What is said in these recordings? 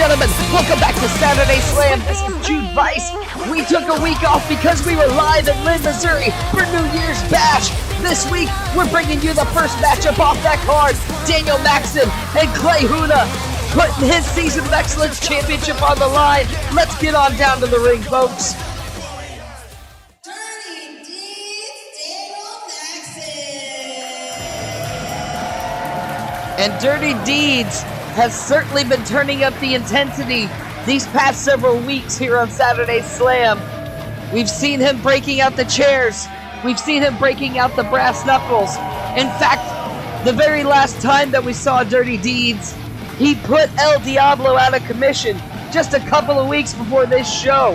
gentlemen, welcome back to Saturday Slam. This is Jude Vice. We took a week off because we were live in Linn, Missouri for New Year's Bash. This week, we're bringing you the first matchup off that card. Daniel Maxen and Clayhuna putting his Season of Excellence Championship on the line. Let's get on down to the ring, folks. And Dirty Deeds has certainly been turning up the intensity these past several weeks here on Saturday Slam. We've seen him breaking out the chairs. We've seen him breaking out the brass knuckles. In fact, the very last time that we saw Dirty Deeds, he put El Diablo out of commission just a couple of weeks before this show.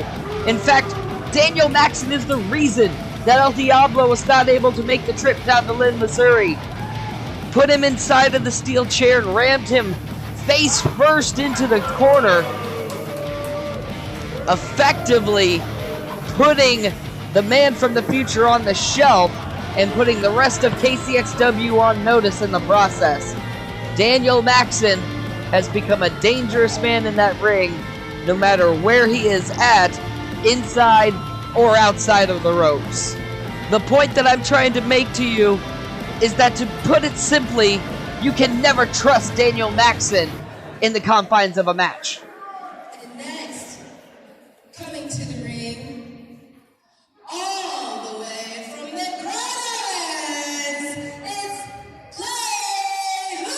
In fact, Daniel Maxen is the reason that El Diablo was not able to make the trip down to Linn, Missouri. Put him inside of the steel chair and rammed him face first into the corner, effectively putting the man from the future on the shelf and putting the rest of KCXW on notice in the process. Daniel Maxen has become a dangerous man in that ring, no matter where he is at, inside or outside of the ropes. The point that I'm trying to make to you is that, to put it simply, you can never trust Daniel Maxen in the confines of a match. And next, coming to the ring, all the way from the Province, it's Clayhuna!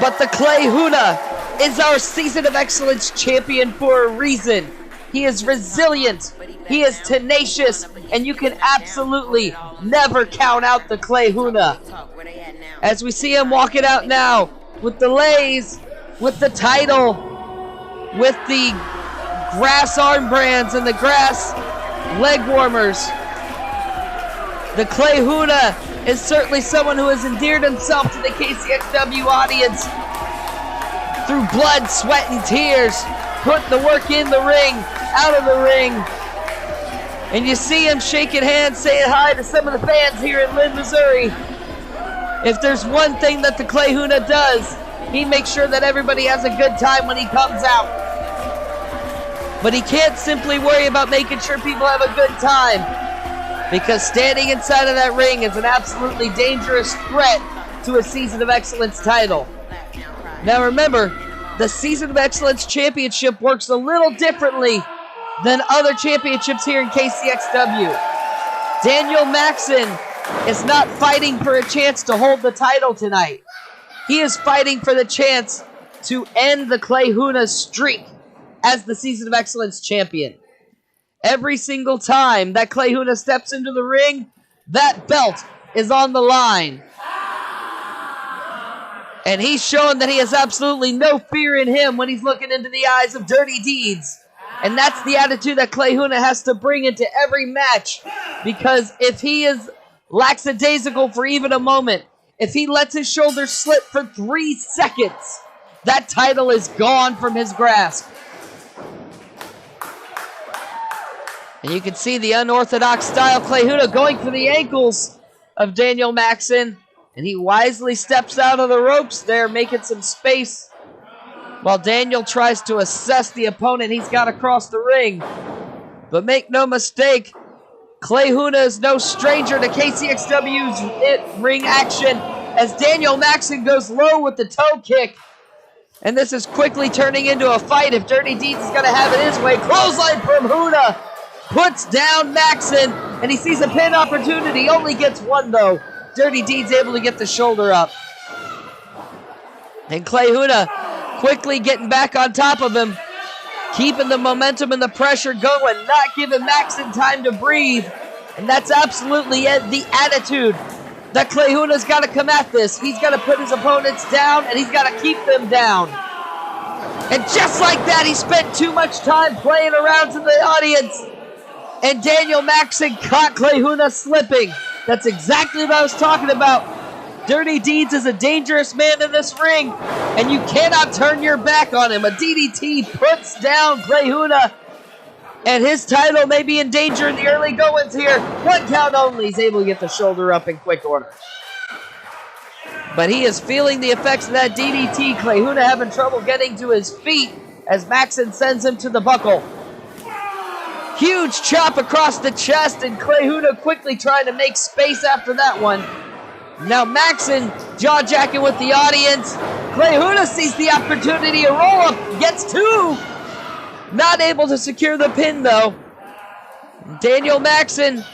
But the Clayhuna is our Season of Excellence champion for a reason. He is resilient, he is tenacious, and you can absolutely never count out the Clayhuna. As we see him walking out now, with the lays, with the title, with the grass armbrands and the grass leg warmers. The Clayhuna is certainly someone who has endeared himself to the KCXW audience through blood, sweat, and tears. Put the work in the ring, out of the ring. And you see him shaking hands, saying hi to some of the fans here in Linn, Missouri. If there's one thing that the Clayhuna does, he makes sure that everybody has a good time when he comes out. But he can't simply worry about making sure people have a good time, because standing inside of that ring is an absolutely dangerous threat to a Season of Excellence title. Now remember, the Season of Excellence Championship works a little differently than other championships here in KCXW. Daniel Maxen is not fighting for a chance to hold the title tonight. He is fighting for the chance to end the Clayhuna's streak as the Season of Excellence champion. Every single time that Clayhuna steps into the ring, that belt is on the line. And he's showing that he has absolutely no fear in him when he's looking into the eyes of Dirty Deeds. And that's the attitude that Clayhuna has to bring into every match. Because if he is lackadaisical for even a moment, if he lets his shoulders slip for 3 seconds, that title is gone from his grasp. And you can see the unorthodox style Clayhuna going for the ankles of Daniel Maxen. And he wisely steps out of the ropes there, making some space, while Daniel tries to assess the opponent he's got across the ring. But make no mistake, Clayhuna is no stranger to KCXW's ring action, as Daniel Maxen goes low with the toe kick. And this is quickly turning into a fight if Dirty Deeds is going to have it his way. Clothesline from Huna puts down Maxen, and he sees a pin opportunity. Only gets one, though. Dirty Deeds able to get the shoulder up. And Clayhuna quickly getting back on top of him, keeping the momentum and the pressure going, not giving Maxen time to breathe. And that's absolutely the attitude that Clayhuna's got to come at this. He's got to put his opponents down, and he's got to keep them down. And just like that, he spent too much time playing around to the audience. And Daniel Maxen caught Clayhuna slipping. That's exactly what I was talking about. Dirty Deeds is a dangerous man in this ring, and you cannot turn your back on him. A DDT puts down Clayhuna, and his title may be in danger in the early goings here. 1 count only. He's able to get the shoulder up in quick order. But he is feeling the effects of that DDT. Clayhuna having trouble getting to his feet as Maxen sends him to the buckle. Huge chop across the chest, and Clayhuna quickly trying to make space after that one. Now Maxen jaw-jacking with the audience. Clayhuna sees the opportunity, a roll-up, gets two. Not able to secure the pin though. Daniel Maxen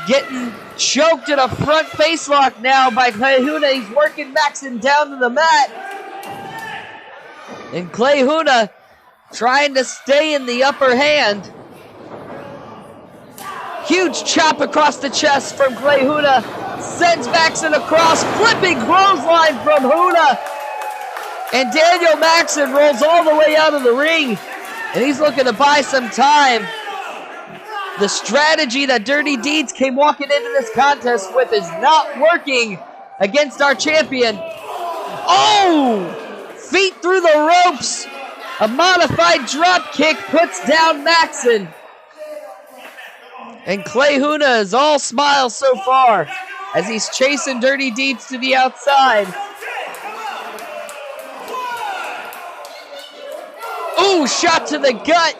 getting choked in a front face lock now by Clayhuna. He's working Maxen down to the mat. And Clayhuna trying to stay in the upper hand. Huge chop across the chest from Clayhuna. Sends Maxen across. Flipping clothesline from Huna. And Daniel Maxen rolls all the way out of the ring. And he's looking to buy some time. The strategy that Dirty Deeds came walking into this contest with is not working against our champion. Oh! Feet through the ropes. A modified drop kick puts down Maxen. And Clayhuna is all smiles so far as he's chasing Dirty Deeds to the outside. Ooh, shot to the gut.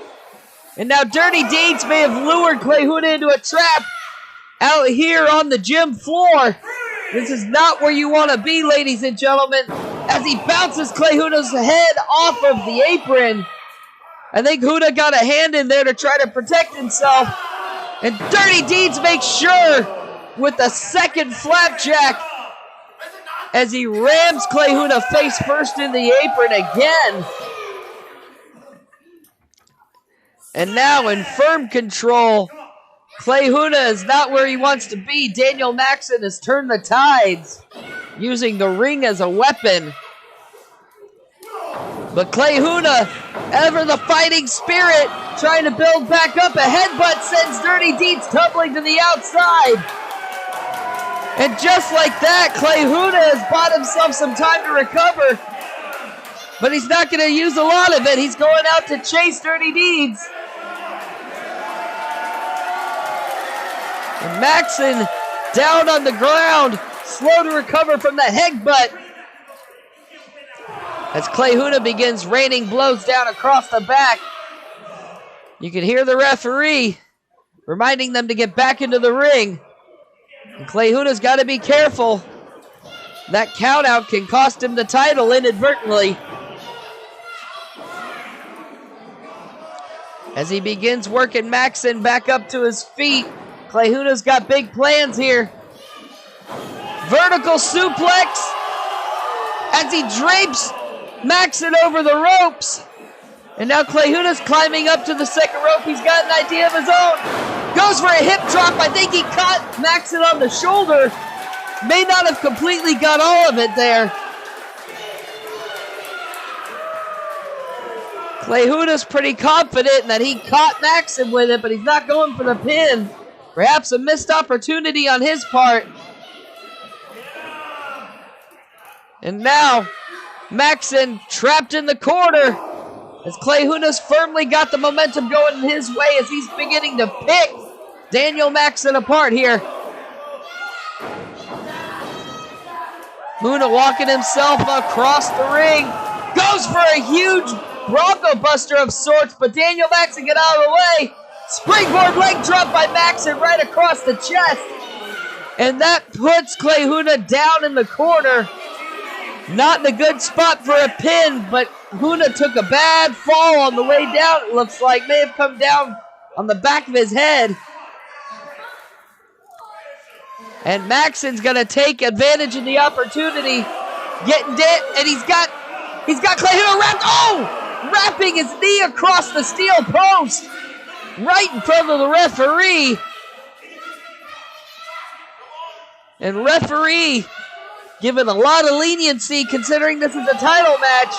And now Dirty Deeds may have lured Clayhuna into a trap out here on the gym floor. This is not where you want to be, ladies and gentlemen, as he bounces Clayhuna's head off of the apron. I think Huna got a hand in there to try to protect himself. And Dirty Deeds makes sure with the second flapjack as he rams Clayhuna face first in the apron again. And now in firm control, Clayhuna is not where he wants to be. Daniel Maxen has turned the tides, using the ring as a weapon. But Clayhuna, ever the fighting spirit, trying to build back up. A headbutt sends Dirty Deeds tumbling to the outside. And just like that, Clayhuna has bought himself some time to recover. But he's not going to use a lot of it. He's going out to chase Dirty Deeds. And Maxen down on the ground, slow to recover from that headbutt. As Clayhuna begins raining blows down across the back. You can hear the referee reminding them to get back into the ring. And Clayhuna's got to be careful. That countout can cost him the title inadvertently. As he begins working Maxen back up to his feet. Clayhuna's got big plans here. Vertical suplex as he drapes Maxen over the ropes. And now Clayhuna's climbing up to the second rope. He's got an idea of his own. Goes for a hip drop. I think he caught Maxen on the shoulder. May not have completely got all of it there. Clayhuna's pretty confident that he caught Maxen with it, but he's not going for the pin. Perhaps a missed opportunity on his part. And now, Maxen trapped in the corner as Clayhuna's firmly got the momentum going in his way as he's beginning to pick Daniel Maxen apart here. Huna walking himself across the ring. Goes for a huge Bronco Buster of sorts, but Daniel Maxen get out of the way. Springboard leg drop by Maxen right across the chest. And that puts Clayhuna down in the corner. Not in a good spot for a pin, but Huna took a bad fall on the way down, it looks like. May have come down on the back of his head. And Maxen's going to take advantage of the opportunity. Getting it, and he's got Clayhuna wrapped. Oh! Wrapping his knee across the steel post. Right in front of the referee. And referee giving a lot of leniency considering this is a title match.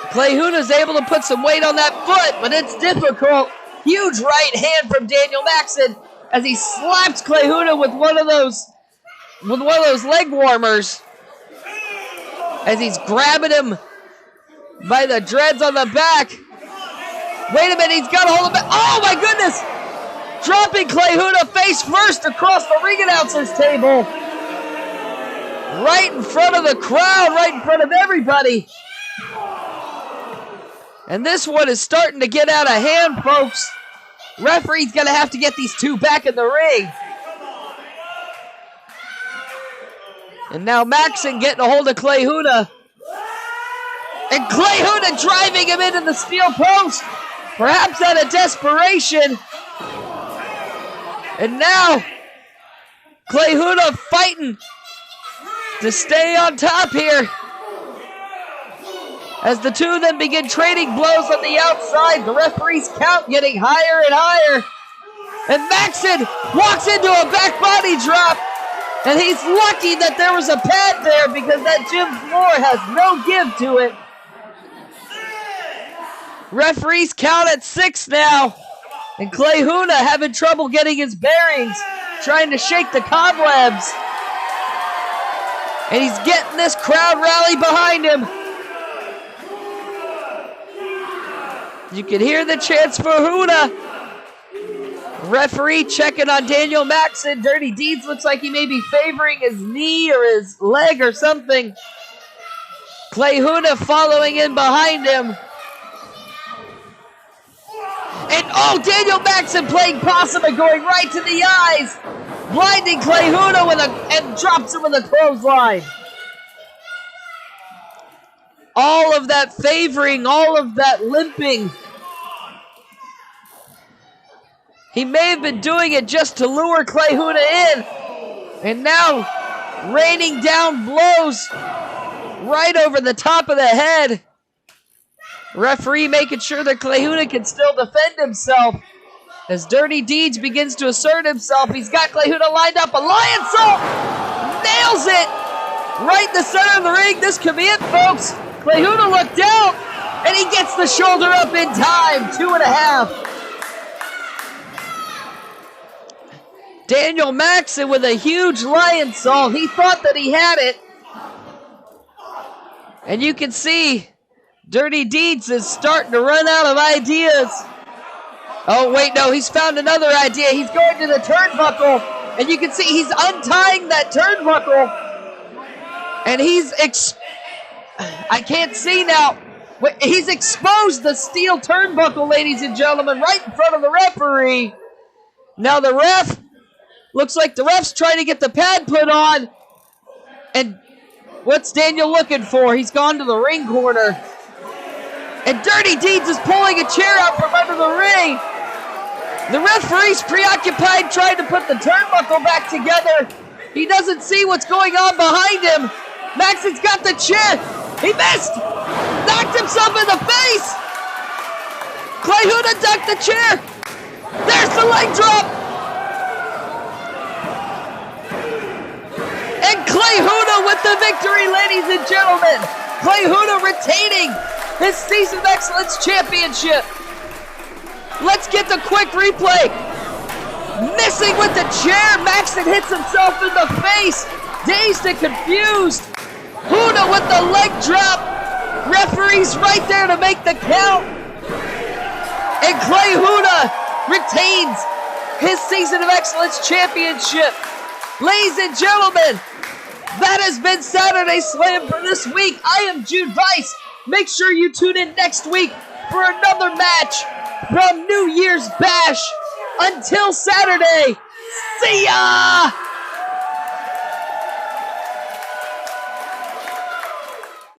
Clayhuna's able to put some weight on that foot, but it's difficult. Huge right hand from Daniel Maxen as he slaps Clayhuna with one of those leg warmers. As he's grabbing him by the dreads on the back. Wait a minute, he's got a hold of it. Oh my goodness! Dropping Clayhuna face first across the ring announcer's table. Right in front of the crowd, right in front of everybody. And this one is starting to get out of hand, folks. Referee's going to have to get these two back in the ring. And now Maxen getting a hold of Clayhuna. And Clayhuna driving him into the steel post. Perhaps out of desperation. And now Clayhuna fighting to stay on top here. As the two of them begin trading blows on the outside, the referee's count getting higher and higher. And Maxen walks into a back body drop. And he's lucky that there was a pad there because that gym floor has no give to it. Referee's count at 6 now. And Clayhuna having trouble getting his bearings, trying to shake the cobwebs. And he's getting this crowd rally behind him. You can hear the chants for Huna. Referee checking on Daniel Maxen. Dirty Deeds looks like he may be favoring his knee or his leg or something. Clayhuna following in behind him. And oh, Daniel Maxen playing possum and going right to the eyes. Blinding Clayhuna and drops him with a clothesline. All of that favoring, all of that limping. He may have been doing it just to lure Clayhuna in. And now raining down blows right over the top of the head. Referee making sure that Clayhuna can still defend himself. As Dirty Deeds begins to assert himself, he's got Clayhuna lined up. A lion salt! Nails it! Right in the center of the ring. This could be it, folks. Clayhuna looked out, and he gets the shoulder up in time. 2.5. Daniel Maxen with a huge lion salt. He thought that he had it. And you can see Dirty Deeds is starting to run out of ideas. Oh, wait, no, he's found another idea. He's going to the turnbuckle, and you can see he's untying that turnbuckle. And I can't see now. He's exposed the steel turnbuckle, ladies and gentlemen, right in front of the referee. Now the ref, looks like the ref's trying to get the pad put on. And what's Daniel looking for? He's gone to the ring corner. And Dirty Deeds is pulling a chair out from under the ring. The referee's preoccupied trying to put the turnbuckle back together. He doesn't see what's going on behind him. Maxen's got the chair. He missed. Knocked himself in the face. Clayhuna ducked the chair. There's the leg drop. And Clayhuna with the victory, ladies and gentlemen. Clayhuna retaining his Season of Excellence Championship. Let's get the quick replay. Missing with the chair. Maxen hits himself in the face. Dazed and confused. Huna with the leg drop. Referee's right there to make the count. And Clayhuna retains his Season of Excellence Championship. Ladies and gentlemen, that has been Saturday Slam for this week. I am Jude Vice. Make sure you tune in next week for another match from New Year's Bash. Until Saturday, see ya!